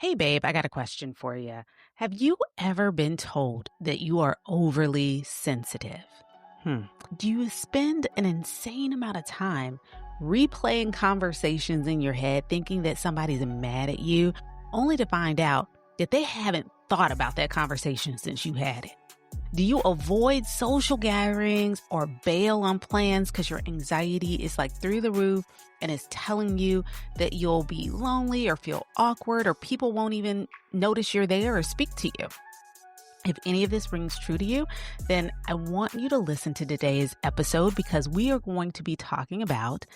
Hey, babe, I got a question for you. Have you ever been told that you are overly sensitive? Hmm. Do you spend an insane amount of time replaying conversations in your head thinking that somebody's mad at you, only to find out that they haven't thought about that conversation since you had it? Do you avoid social gatherings or bail on plans because your anxiety is like through the roof and is telling you that you'll be lonely or feel awkward or people won't even notice you're there or speak to you? If any of this rings true to you, then I want you to listen to today's episode because we are going to be talking about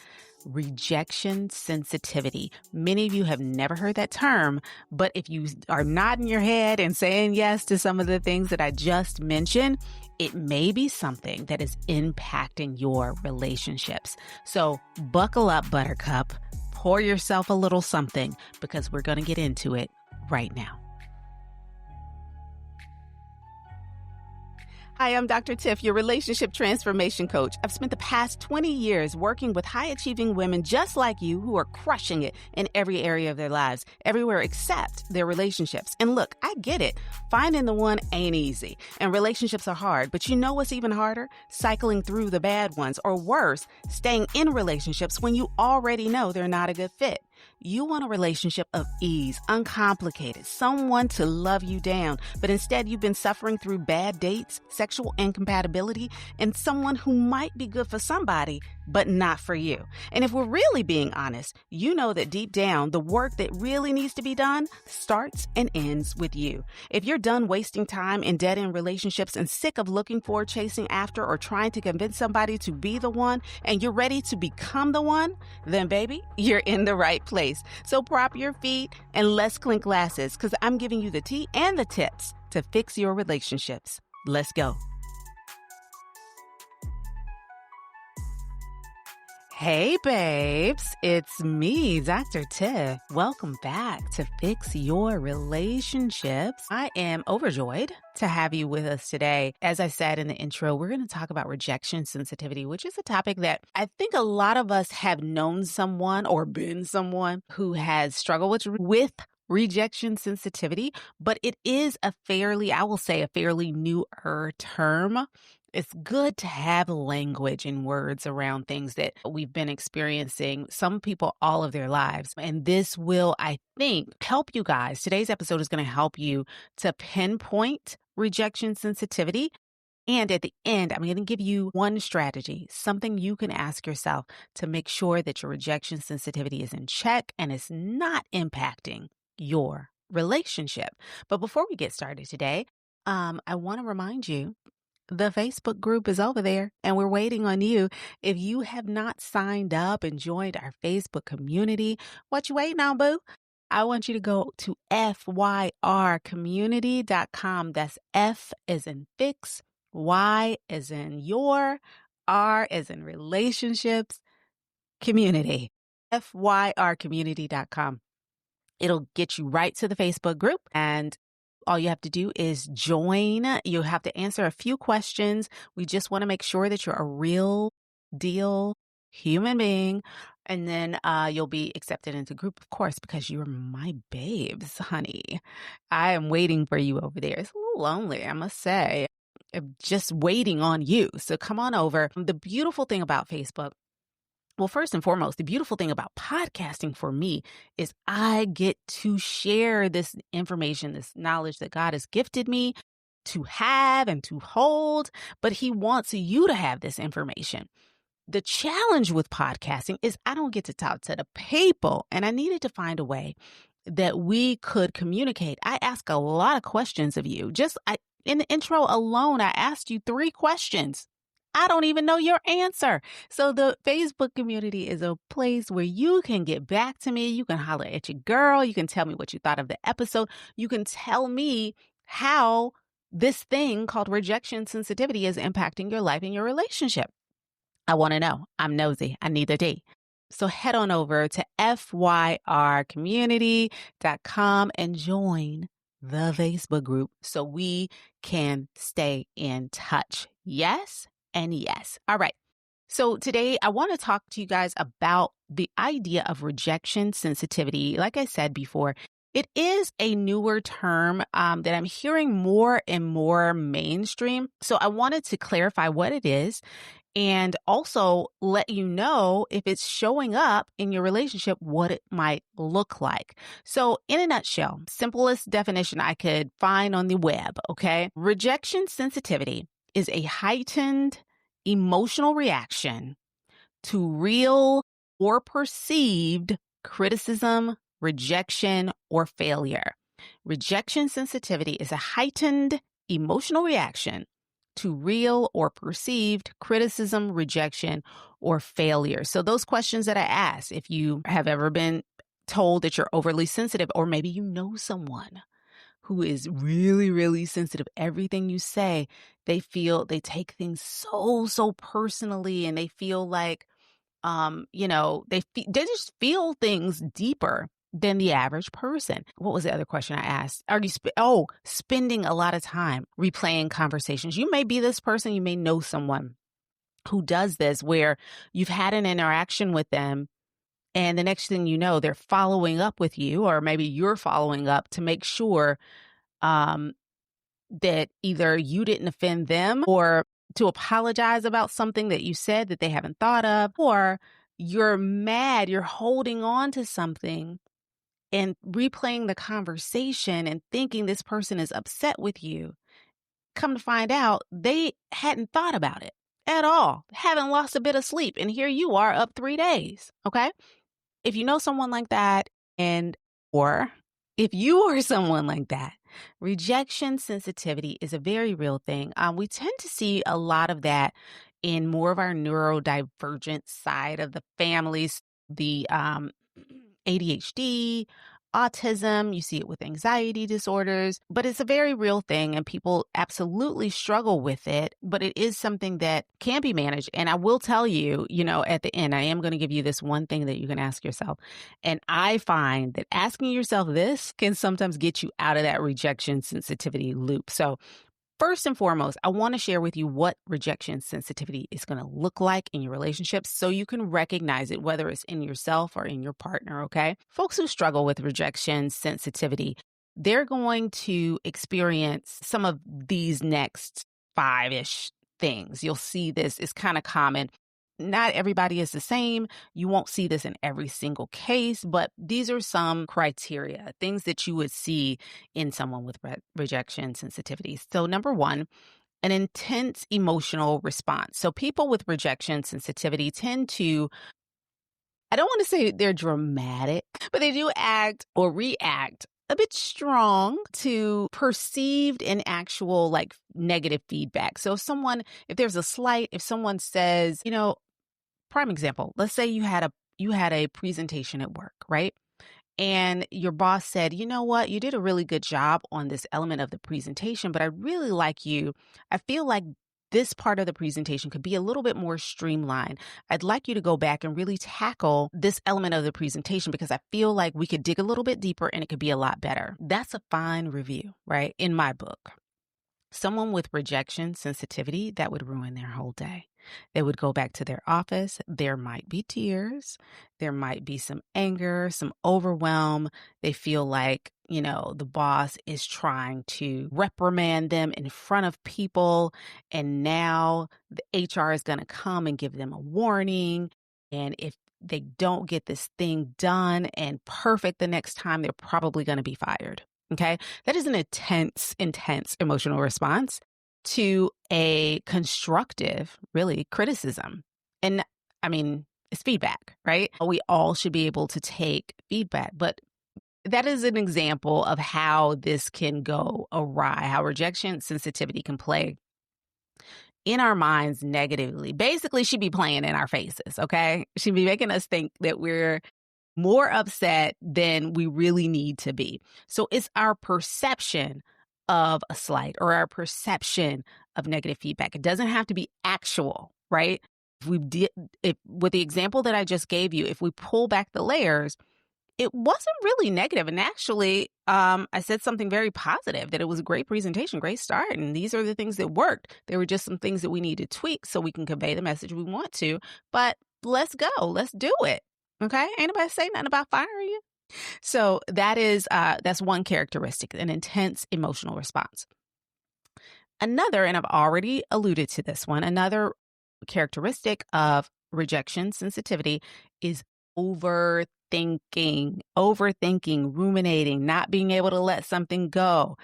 rejection sensitivity. Many of you have never heard that term, but if you are nodding your head and saying yes to some of the things that I just mentioned, it may be something that is impacting your relationships. So buckle up, Buttercup. Pour yourself a little something because we're going to get into it right now. Hi, I'm Dr. Tiff, your relationship transformation coach. I've spent the past 20 years working with high-achieving women just like you who are crushing it in every area of their lives, everywhere except their relationships. And look, I get it. Finding the one ain't easy, and relationships are hard. But you know what's even harder? Cycling through the bad ones, or worse, staying in relationships when you already know they're not a good fit. You want a relationship of ease, uncomplicated, someone to love you down, but instead you've been suffering through bad dates, sexual incompatibility, and someone who might be good for somebody, but not for you. And if we're really being honest, you know that deep down, the work that really needs to be done starts and ends with you. If you're done wasting time in dead-end relationships and sick of looking for, chasing after, or trying to convince somebody to be the one, and you're ready to become the one, then baby, you're in the right place. So prop your feet and let's clink glasses because I'm giving you the tea and the tips to fix your relationships. Let's go. Hey, babes, it's me, Dr. Tiff. Welcome back to Fix Your Relationships. I am overjoyed to have you with us today. As I said in the intro, we're going to talk about rejection sensitivity, which is a topic that I think a lot of us have known someone or been someone who has struggled with rejection sensitivity, but it is a fairly newer term. It's good to have language and words around things that we've been experiencing, some people all of their lives. And this will, I think, help you guys. Today's episode is going to help you to pinpoint rejection sensitivity. And at the end, I'm going to give you one strategy, something you can ask yourself to make sure that your rejection sensitivity is in check and is not impacting your relationship. But before we get started today, I want to remind you the Facebook group is over there and we're waiting on you. If you have not signed up and joined our Facebook community, what you waiting on, boo? I want you to go to fyrcommunity.com. That's F as in fix, Y as in your, R as in relationships, community. fyrcommunity.com. It'll get you right to the Facebook group, and all you have to do is join. You have to answer a few questions. We just want to make sure that you're a real deal human being. And then you'll be accepted into group, of course, because you're my babes, honey. I am waiting for you over there. It's a little lonely, I must say. I'm just waiting on you. So come on over. The beautiful thing about Facebook, well, first and foremost, the beautiful thing about podcasting for me is I get to share this information, this knowledge that God has gifted me to have and to hold, but He wants you to have this information. The challenge with podcasting is I don't get to talk to the people, and I needed to find a way that we could communicate. I ask a lot of questions of you. In the intro alone, I asked you 3 questions. I don't even know your answer. So the Facebook community is a place where you can get back to me. You can holler at your girl. You can tell me what you thought of the episode. You can tell me how this thing called rejection sensitivity is impacting your life and your relationship. I want to know. I'm nosy. I need the tea. So head on over to fyrcommunity.com and join the Facebook group so we can stay in touch. Yes? And yes. All right. So today I want to talk to you guys about the idea of rejection sensitivity. Like I said before, It is a newer term that I'm hearing more and more mainstream. So I wanted to clarify what it is and also let you know if it's showing up in your relationship, what it might look like. So, in a nutshell, simplest definition I could find on the web, okay? Rejection sensitivity is a heightened emotional reaction to real or perceived criticism, rejection, or failure. Rejection sensitivity is a heightened emotional reaction to real or perceived criticism, rejection, or failure. So those questions that I asked, if you have ever been told that you're overly sensitive, or maybe you know someone who is really, really sensitive, everything you say, they take things so personally, and they feel like, they just feel things deeper than the average person. What was the other question I asked? Are you spending a lot of time replaying conversations? You may be this person, you may know someone who does this, where you've had an interaction with them, and the next thing you know, they're following up with you, or maybe you're following up to make sure um, that either you didn't offend them, or to apologize about something that you said that they haven't thought of, or you're mad, you're holding on to something and replaying the conversation and thinking this person is upset with you. Come to find out, they hadn't thought about it at all, haven't lost a bit of sleep. And here you are up 3 days. Okay. If you know someone like that, or if you are someone like that, rejection sensitivity is a very real thing. We tend to see a lot of that in more of our neurodivergent side of the families, the ADHD, autism. You see it with anxiety disorders, but it's a very real thing, and people absolutely struggle with it. But it is something that can be managed. And I will tell you, at the end, I am going to give you this one thing that you can ask yourself. And I find that asking yourself this can sometimes get you out of that rejection sensitivity loop. So first and foremost, I want to share with you what rejection sensitivity is going to look like in your relationships so you can recognize it, whether it's in yourself or in your partner, okay? Folks who struggle with rejection sensitivity, they're going to experience some of these next five-ish things. You'll see this is kind of common. Not everybody is the same. You won't see this in every single case, but these are some criteria, things that you would see in someone with rejection sensitivity. So number one, an intense emotional response. So people with rejection sensitivity tend to, I don't want to say they're dramatic, but they do act or react a bit strong to perceived and actual negative feedback. So if there's a slight, if someone says, prime example, let's say you had a presentation at work, right? And your boss said, you know what, you did a really good job on this element of the presentation, but I really like you. I feel like this part of the presentation could be a little bit more streamlined. I'd like you to go back and really tackle this element of the presentation because I feel like we could dig a little bit deeper and it could be a lot better. That's a fine review, right? In my book. Someone with rejection sensitivity, that would ruin their whole day. They would go back to their office. There might be tears. There might be some anger, some overwhelm. They feel like, the boss is trying to reprimand them in front of people. And now the HR is going to come and give them a warning. And if they don't get this thing done and perfect the next time, they're probably going to be fired. Okay. That is an intense emotional response to a constructive, really, criticism. And I mean, it's feedback, right? We all should be able to take feedback, but that is an example of how this can go awry, how rejection sensitivity can play in our minds negatively. Basically, she'd be playing in our faces, okay? She'd be making us think that we're more upset than we really need to be. So it's our perception of a slight or our perception of negative feedback. It doesn't have to be actual, right? If with the example that I just gave you, if we pull back the layers, it wasn't really negative. And actually, I said something very positive, that it was a great presentation, great start. And these are the things that worked. There were just some things that we need to tweak so we can convey the message we want to. But let's go. Let's do it. Okay? Ain't nobody say nothing about firing you. So that's one characteristic, an intense emotional response. Another, and I've already alluded to this one, another characteristic of rejection sensitivity is overthinking, ruminating, not being able to let something go,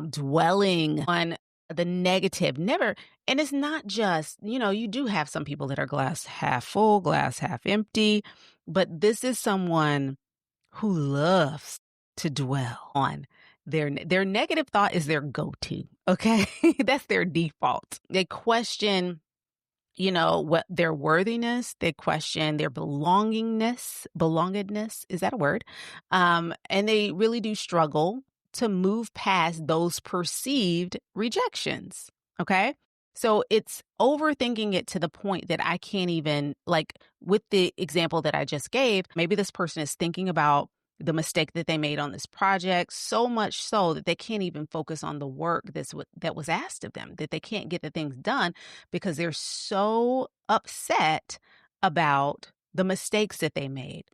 dwelling on the negative, never. And it's not just, you do have some people that are glass half full, glass half empty, but this is someone who loves to dwell on their negative thought is their go-to. Okay. That's their default. They question, what their worthiness, they question their belongingness. Is that a word? And they really do struggle to move past those perceived rejections. Okay. So it's overthinking it to the point that I can't even, like with the example that I just gave, maybe this person is thinking about the mistake that they made on this project, so much so that they can't even focus on the work that was asked of them, that they can't get the things done because they're so upset about the mistakes that they made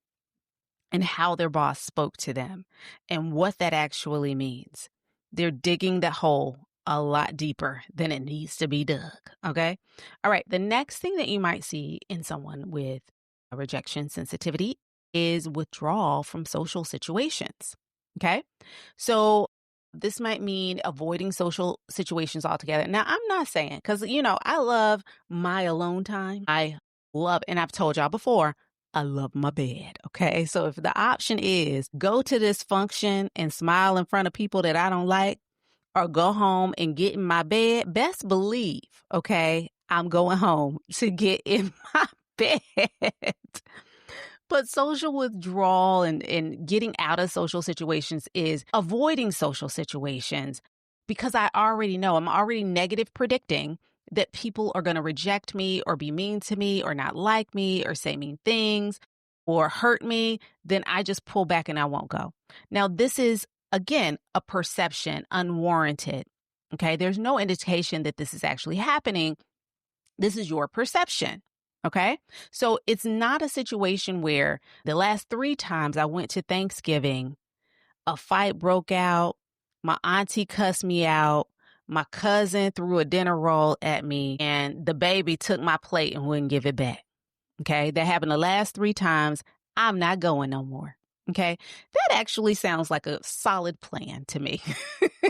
and how their boss spoke to them and what that actually means. They're digging the hole a lot deeper than it needs to be dug. Okay. All right. The next thing that you might see in someone with a rejection sensitivity is withdrawal from social situations. Okay. So this might mean avoiding social situations altogether. Now, I'm not saying, because, I love my alone time. And I've told y'all before, I love my bed. Okay. So if the option is go to this function and smile in front of people that I don't like, or go home and get in my bed, best believe, okay, I'm going home to get in my bed. But social withdrawal and getting out of social situations is avoiding social situations because I already know I'm already negative predicting that people are going to reject me or be mean to me or not like me or say mean things or hurt me. Then I just pull back and I won't go. Now, this is, again, a perception, unwarranted. Okay. There's no indication that this is actually happening. This is your perception. Okay. So it's not a situation where the last 3 times I went to Thanksgiving, a fight broke out. My auntie cussed me out. My cousin threw a dinner roll at me and the baby took my plate and wouldn't give it back. Okay. That happened the last 3 times. I'm not going no more. Okay. That actually sounds like a solid plan to me.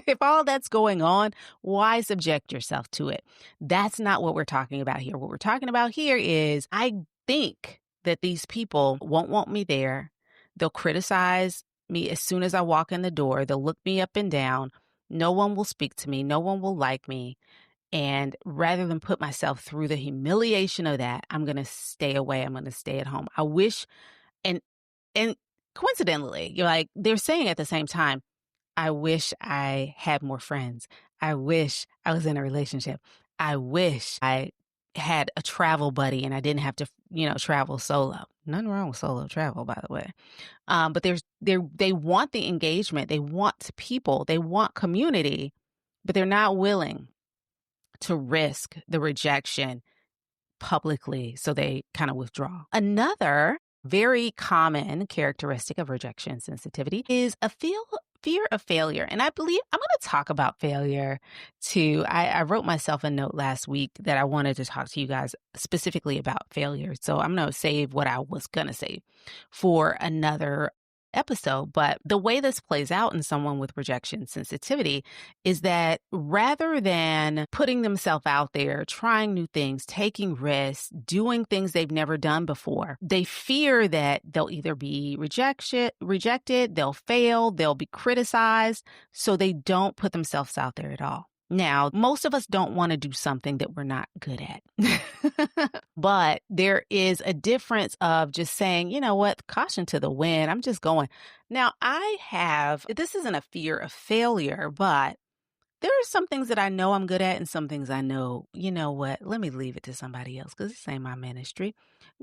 If all that's going on, why subject yourself to it? That's not what we're talking about here. What we're talking about here is I think that these people won't want me there. They'll criticize me as soon as I walk in the door. They'll look me up and down. No one will speak to me. No one will like me. And rather than put myself through the humiliation of that, I'm going to stay away. I'm going to stay at home. I wish, and and coincidentally, you're like, they're saying at the same time, I wish I had more friends. I wish I was in a relationship. I wish I had a travel buddy and I didn't have to, travel solo. Nothing wrong with solo travel, by the way. But they want the engagement. They want people. They want community, but they're not willing to risk the rejection publicly, so they kind of withdraw. Another very common characteristic of rejection sensitivity is a fear of failure. And I believe I'm going to talk about failure too. I wrote myself a note last week that I wanted to talk to you guys specifically about failure. So I'm going to save what I was going to say for another episode. But the way this plays out in someone with rejection sensitivity is that rather than putting themselves out there, trying new things, taking risks, doing things they've never done before, they fear that they'll either be rejected, they'll fail, they'll be criticized. So they don't put themselves out there at all. Now, most of us don't want to do something that we're not good at. But there is a difference of just saying, you know what, caution to the wind. I'm just going. Now, this isn't a fear of failure, but there are some things that I know I'm good at and some things I know, you know what, let me leave it to somebody else because this ain't my ministry.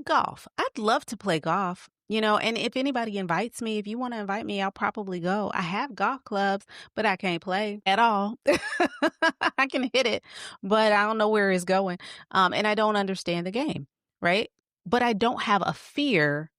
Golf. I'd love to play golf, and if anybody invites me, if you want to invite me, I'll probably go. I have golf clubs, but I can't play at all. I can hit it, but I don't know where it's going. And I don't understand the game, right? But I don't have a fear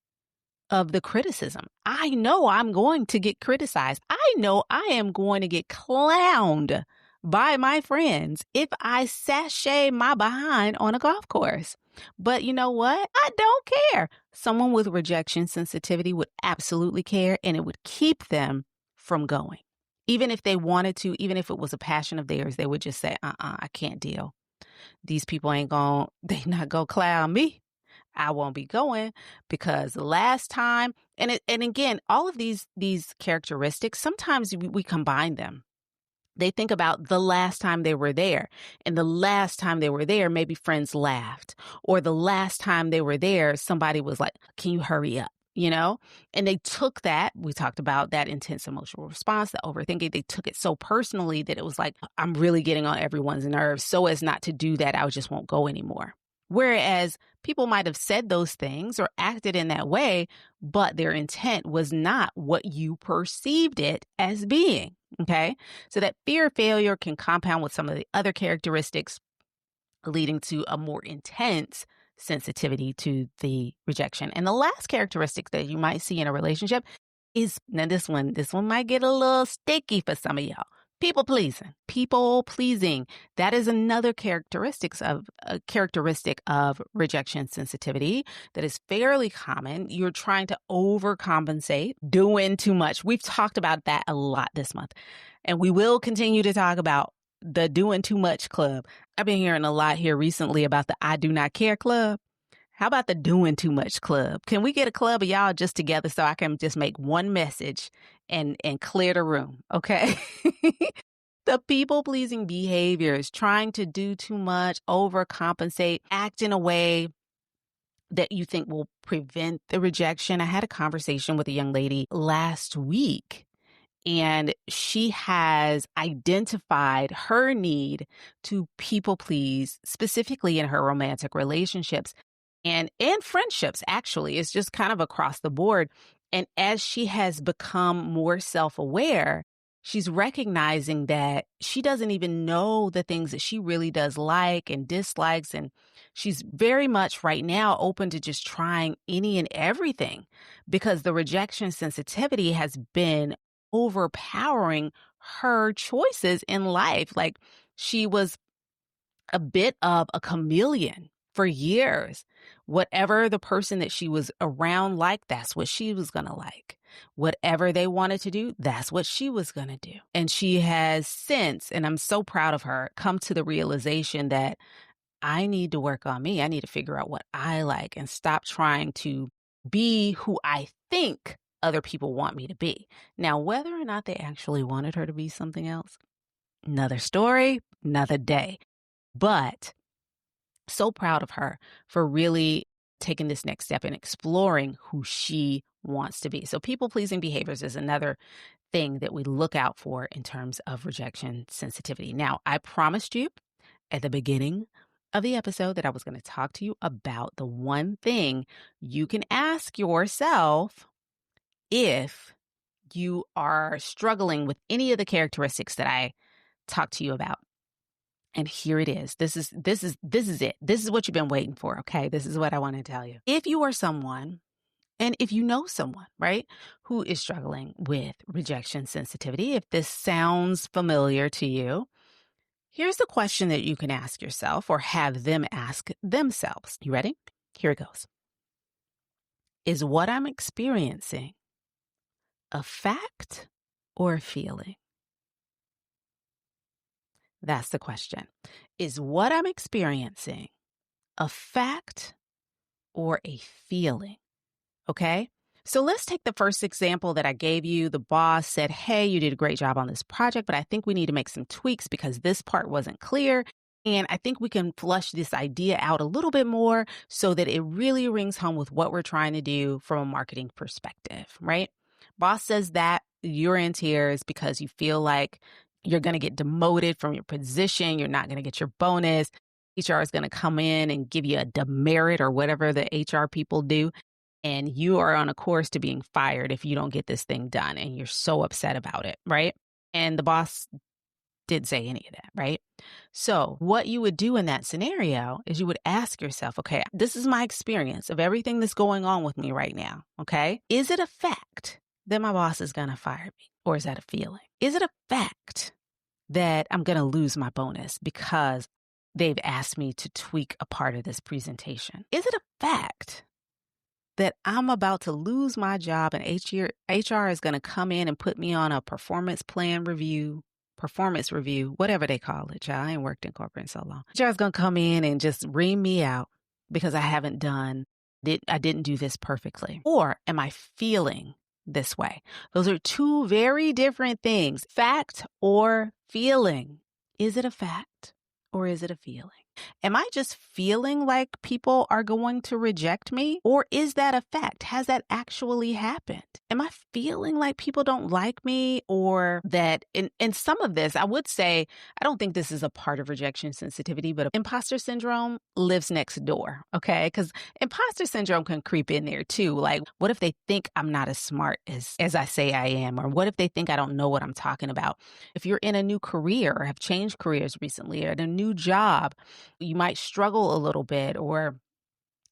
of the criticism. I know I'm going to get criticized. I know I am going to get clowned by my friends if I sashay my behind on a golf course. But you know what? I don't care. Someone with rejection sensitivity would absolutely care, and it would keep them from going. Even if they wanted to, even if it was a passion of theirs, they would just say, I can't deal. These people they not gonna clown me. I won't be going because the last time, and again, all of these characteristics, sometimes we combine them. They think about the last time they were there, and the last time they were there, maybe friends laughed, or the last time they were there, somebody was like, can you hurry up? And they took that, we talked about that intense emotional response, the overthinking, they took it so personally that it was like, I'm really getting on everyone's nerves. So as not to do that, I just won't go anymore. Whereas people might have said those things or acted in that way, but their intent was not what you perceived it as being. Okay. So that fear of failure can compound with some of the other characteristics, leading to a more intense sensitivity to the rejection. And the last characteristic that you might see in a relationship is, now this one might get a little sticky for some of y'all. People pleasing. People pleasing. That is another characteristic of rejection sensitivity that is fairly common. You're trying to overcompensate, doing too much. We've talked about that a lot this month, and we will continue to talk about the doing too much club. I've been hearing a lot here recently about the I do not care club. How about the doing too much club? Can we get a club of y'all just together so I can just make one message and clear the room? Okay. The people-pleasing behaviors, trying to do too much, overcompensate, act in a way that you think will prevent the rejection. I had a conversation with a young lady last week, and she has identified her need to people please, specifically in her romantic relationships and friendships, actually. It's just kind of across the board. And as she has become more self-aware, she's recognizing that she doesn't even know the things that she really does like and dislikes. And she's very much right now open to just trying any and everything, because the rejection sensitivity has been overpowering her choices in life. Like, she was a bit of a chameleon for years. Whatever the person that she was around liked, that's what she was going to like. Whatever they wanted to do, that's what she was going to do. And she has since, and I'm so proud of her, come to the realization that I need to work on me. I need to figure out what I like and stop trying to be who I think other people want me to be. Now, whether or not they actually wanted her to be something else, another story, another day. But so proud of her for really taking this next step and exploring who she wants to be. So people-pleasing behaviors is another thing that we look out for in terms of rejection sensitivity. Now, I promised you at the beginning of the episode that I was going to talk to you about the one thing you can ask yourself if you are struggling with any of the characteristics that I talked to you about. And here it is. This is it. This is what you've been waiting for. Okay. This is what I want to tell you. If you are someone, and if you know someone, right, who is struggling with rejection sensitivity, if this sounds familiar to you, here's the question that you can ask yourself or have them ask themselves. You ready? Here it goes. Is what I'm experiencing a fact or a feeling? That's the question. Is what I'm experiencing a fact or a feeling? Okay. So let's take the first example that I gave you. The boss said, hey, you did a great job on this project, but I think we need to make some tweaks because this part wasn't clear. And I think we can flush this idea out a little bit more so that it really rings home with what we're trying to do from a marketing perspective, right? Boss says that, you're in tears because you feel like you're going to get demoted from your position. You're not going to get your bonus. HR is going to come in and give you a demerit or whatever the HR people do. And you are on a course to being fired if you don't get this thing done. And you're so upset about it, right? And the boss didn't say any of that, right? So what you would do in that scenario is you would ask yourself, okay, this is my experience of everything that's going on with me right now. Okay. Is it a fact that my boss is going to fire me? Or is that a feeling? Is it a fact that I'm going to lose my bonus because they've asked me to tweak a part of this presentation? Is it a fact that I'm about to lose my job and HR is going to come in and put me on a performance review, whatever they call it, child? I ain't worked in corporate in so long. HR is going to come in and just ream me out because I didn't do this perfectly. Or am I feeling this way? Those are two very different things. Fact or feeling. Is it a fact or is it a feeling? Am I just feeling like people are going to reject me? Or is that a fact? Has that actually happened? Am I feeling like people don't like me? Or that in some of this, I would say, I don't think this is a part of rejection sensitivity, but imposter syndrome lives next door, okay? Because imposter syndrome can creep in there too. Like, what if they think I'm not as smart as I say I am? Or what if they think I don't know what I'm talking about? If you're in a new career or have changed careers recently or at a new job, you might struggle a little bit or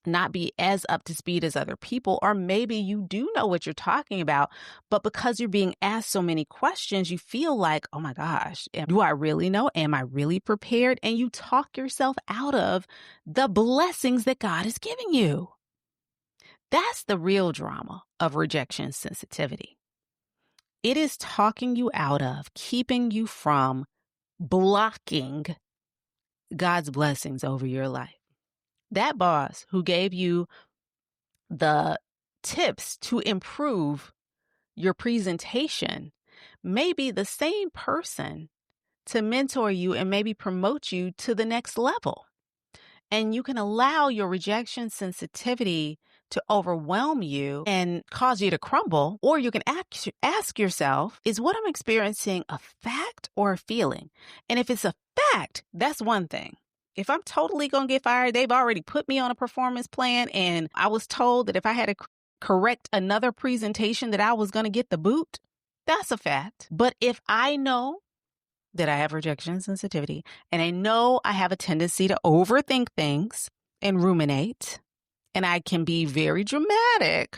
not be as up to speed as other people, or maybe you do know what you're talking about, but because you're being asked so many questions, you feel like, oh my gosh, do I really know? Am I really prepared? And you talk yourself out of the blessings that God is giving you. That's the real drama of rejection sensitivity. It is talking you out of, keeping you from blocking God's blessings over your life. That boss who gave you the tips to improve your presentation may be the same person to mentor you and maybe promote you to the next level. And you can allow your rejection sensitivity to overwhelm you and cause you to crumble. Or you can ask yourself, is what I'm experiencing a fact or a feeling? And if it's a fact, that's one thing. If I'm totally going to get fired, they've already put me on a performance plan. And I was told that if I had to correct another presentation that I was going to get the boot, that's a fact. But if I know that I have rejection sensitivity and I know I have a tendency to overthink things and ruminate, and I can be very dramatic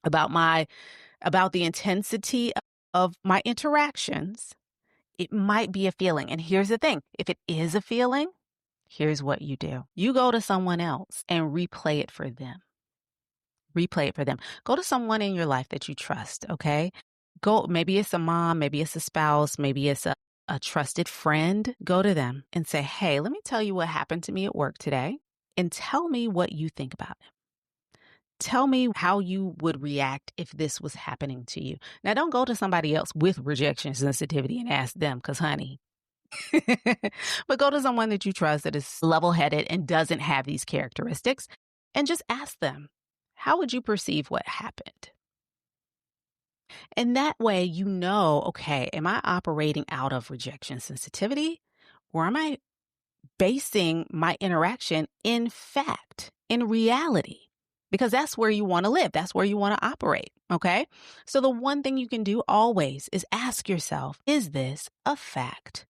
about the intensity of my interactions, it might be a feeling. And here's the thing. If it is a feeling, here's what you do. You go to someone else and replay it for them. Replay it for them. Go to someone in your life that you trust, okay? Maybe it's a mom, maybe it's a spouse, maybe it's a trusted friend. Go to them and say, hey, let me tell you what happened to me at work today and tell me what you think about it. Tell me how you would react if this was happening to you. Now, don't go to somebody else with rejection sensitivity and ask them because, honey, but go to someone that you trust that is level-headed and doesn't have these characteristics and just ask them, how would you perceive what happened? And that way, you know, okay, am I operating out of rejection sensitivity or am I basing my interaction in fact, in reality? Because that's where you want to live. That's where you want to operate. Okay. So the one thing you can do always is ask yourself, is this a fact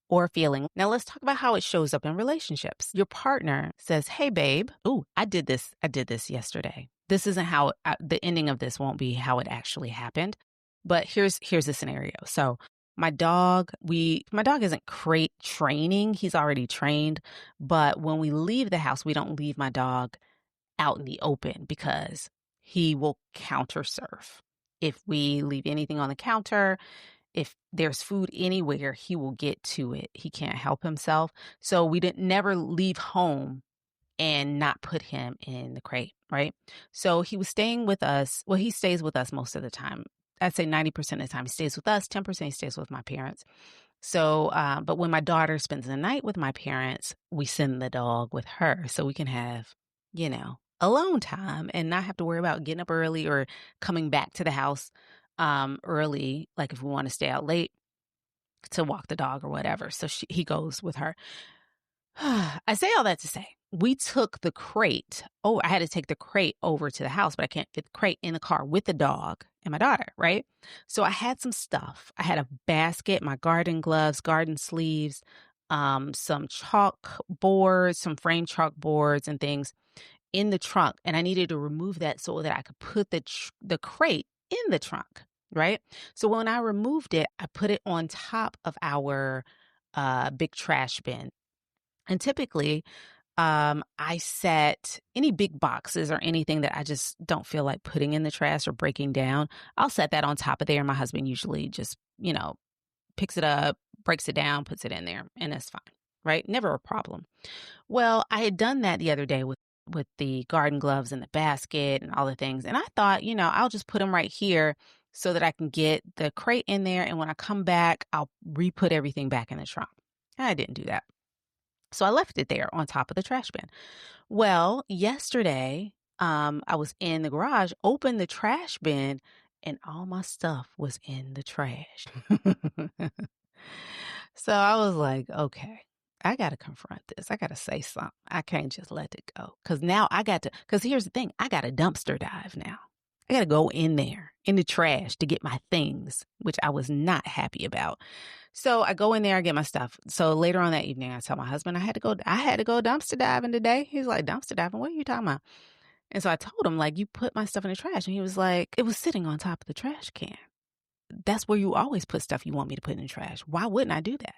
or a feeling? Now let's talk about how it shows up in relationships. Your partner says, hey, babe, I did this yesterday. This isn't how the ending of this won't be how it actually happened. But here's the scenario. So my dog isn't crate training. He's already trained. But when we leave the house, we don't leave my dog out in the open because he will counter surf. If we leave anything on the counter, if there's food anywhere, he will get to it. He can't help himself. So we never leave home and not put him in the crate, right? So he was staying with us. Well, he stays with us most of the time. I'd say 90% of the time he stays with us, 10% he stays with my parents. So, but when my daughter spends the night with my parents, we send the dog with her so we can have, alone time and not have to worry about getting up early or coming back to the house early, like if we want to stay out late to walk the dog or whatever. So he goes with her. I say all that to say, we took the crate. I had to take the crate over to the house, but I can't fit the crate in the car with the dog and my daughter, right? So I had some stuff. I had a basket, my garden gloves, garden sleeves, some chalk boards, some frame chalk boards and things in the trunk. And I needed to remove that so that I could put the crate in the trunk, right? So when I removed it, I put it on top of our big trash bin. And typically, I set any big boxes or anything that I just don't feel like putting in the trash or breaking down. I'll set that on top of there. My husband usually just, picks it up, breaks it down, puts it in there, and that's fine, right? Never a problem. Well, I had done that the other day with the garden gloves and the basket and all the things. And I thought, I'll just put them right here so that I can get the crate in there. And when I come back, I'll re-put everything back in the trunk. I didn't do that. So I left it there on top of the trash bin. Well, yesterday, I was in the garage, opened the trash bin, and all my stuff was in the trash. So I was like, okay, I got to confront this. I got to say something. I can't just let it go. Because here's the thing, I got to dumpster dive now. I got to go in there in the trash to get my things, which I was not happy about. So I go in there, I get my stuff. So later on that evening, I tell my husband I had to go dumpster diving today. He's like, dumpster diving? What are you talking about? And so I told him, like, you put my stuff in the trash. And he was like, it was sitting on top of the trash can. That's where you always put stuff you want me to put in the trash. Why wouldn't I do that?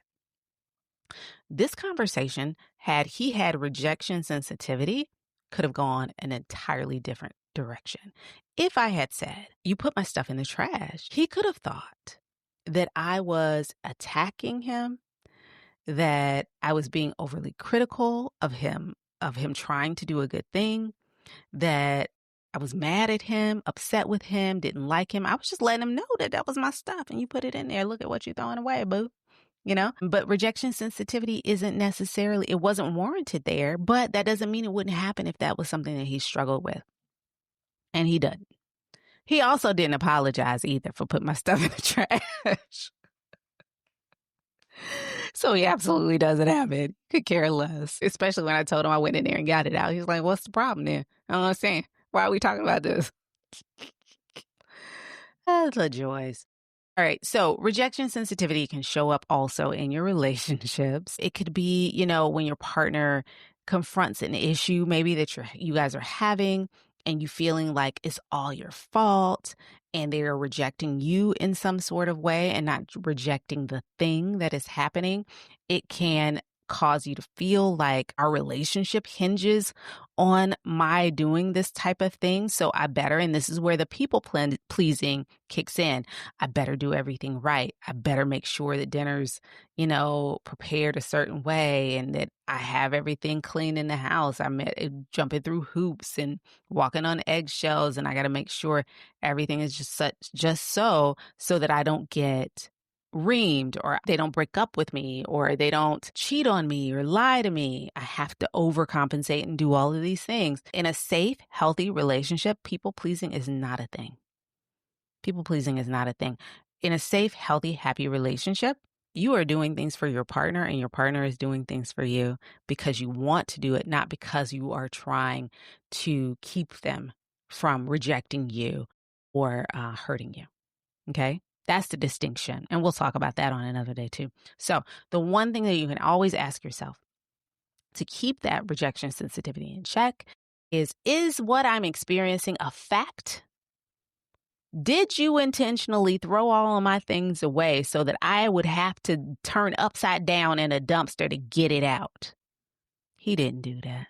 This conversation, had he had rejection sensitivity, could have gone an entirely different direction. If I had said, you put my stuff in the trash, he could have thought that I was attacking him, that I was being overly critical of him trying to do a good thing, that I was mad at him, upset with him, didn't like him. I was just letting him know that was my stuff and you put it in there. Look at what you're throwing away, boo. But rejection sensitivity it wasn't warranted there, but that doesn't mean it wouldn't happen if that was something that he struggled with. And he doesn't. He also didn't apologize either for putting my stuff in the trash. So he absolutely doesn't have it. Could care less. Especially when I told him I went in there and got it out. He's like, what's the problem there? I don't understand. Why are we talking about this? That's a joys. All right. So rejection sensitivity can show up also in your relationships. It could be, when your partner confronts an issue maybe that you guys are having and you feeling like it's all your fault and they are rejecting you in some sort of way and not rejecting the thing that is happening. It can cause you to feel like our relationship hinges on my doing this type of thing. So and this is where the people pleasing kicks in. I better do everything right. I better make sure that dinner's, prepared a certain way and that I have everything clean in the house. I'm jumping through hoops and walking on eggshells, and I got to make sure everything is just so that I don't get reamed or they don't break up with me or they don't cheat on me or lie to me. I have to overcompensate and do all of these things. In a safe, healthy relationship, people pleasing is not a thing. People pleasing is not a thing. In a safe, healthy, happy relationship, you are doing things for your partner and your partner is doing things for you because you want to do it, not because you are trying to keep them from rejecting you or hurting you. Okay? That's the distinction. And we'll talk about that on another day too. So the one thing that you can always ask yourself to keep that rejection sensitivity in check is what I'm experiencing a fact? Did you intentionally throw all of my things away so that I would have to turn upside down in a dumpster to get it out? He didn't do that.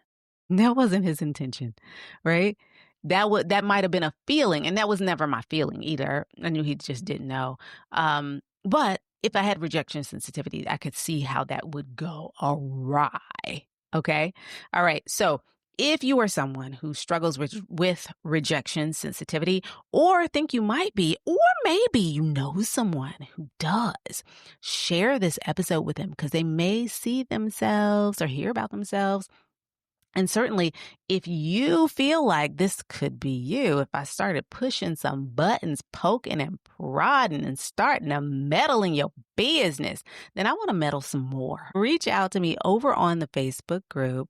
That wasn't his intention, right? That might have been a feeling, and that was never my feeling either. I knew he just didn't know. But if I had rejection sensitivity, I could see how that would go awry. Okay. All right. So if you are someone who struggles with rejection sensitivity or think you might be, or maybe you know someone who does, share this episode with them because they may see themselves or hear about themselves. And certainly, if you feel like this could be you, if I started pushing some buttons, poking and prodding and starting to meddle in your business, then I want to meddle some more. Reach out to me over on the Facebook group,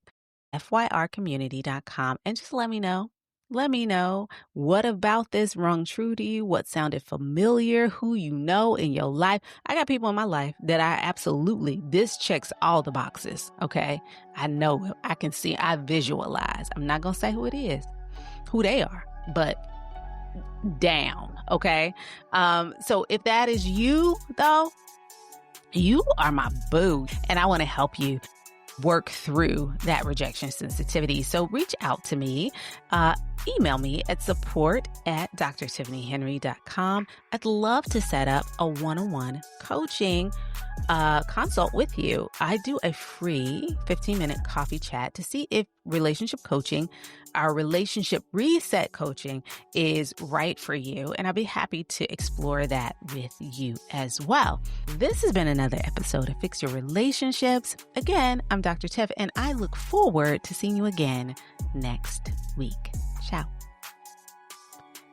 fyrcommunity.com, and just let me know. Let me know what about this rung true to you, what sounded familiar, who you know in your life. I got people in my life that this checks all the boxes, okay? I know it. I can see, I visualize. I'm not going to say who it is, who they are, but down, okay? So if that is you, though, you are my boo, and I want to help you work through that rejection sensitivity. So reach out to me, email me at support@drtiffanyhenry.com. I'd love to set up a one-on-one coaching consult with you. I do a free 15-minute coffee chat to see if relationship coaching, our relationship reset coaching, is right for you. And I'll be happy to explore that with you as well. This has been another episode of Fix Your Relationships. Again, I'm Dr. Tiff, and I look forward to seeing you again next week. Ciao.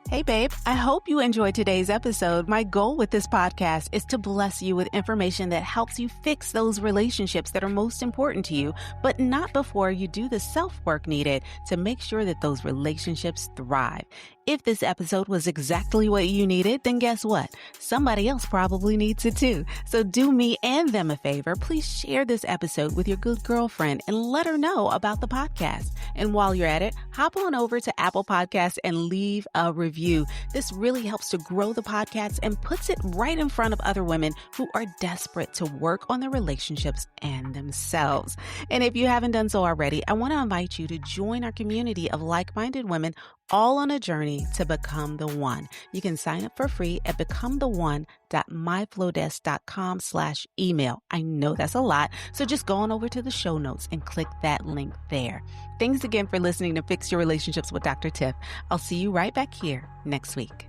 Hey, babe, I hope you enjoyed today's episode. My goal with this podcast is to bless you with information that helps you fix those relationships that are most important to you, but not before you do the self-work needed to make sure that those relationships thrive. If this episode was exactly what you needed, then guess what? Somebody else probably needs it too. So do me and them a favor. Please share this episode with your good girlfriend and let her know about the podcast. And while you're at it, hop on over to Apple Podcasts and leave a review. This really helps to grow the podcast and puts it right in front of other women who are desperate to work on their relationships and themselves. And if you haven't done so already, I want to invite you to join our community of like-minded women all on a journey to become the one. You can sign up for free at becometheone.myflowdesk.com/email. I know that's a lot, so just go on over to the show notes and click that link there. Thanks again for listening to Fix Your Relationships with Dr. Tiff. I'll see you right back here next week.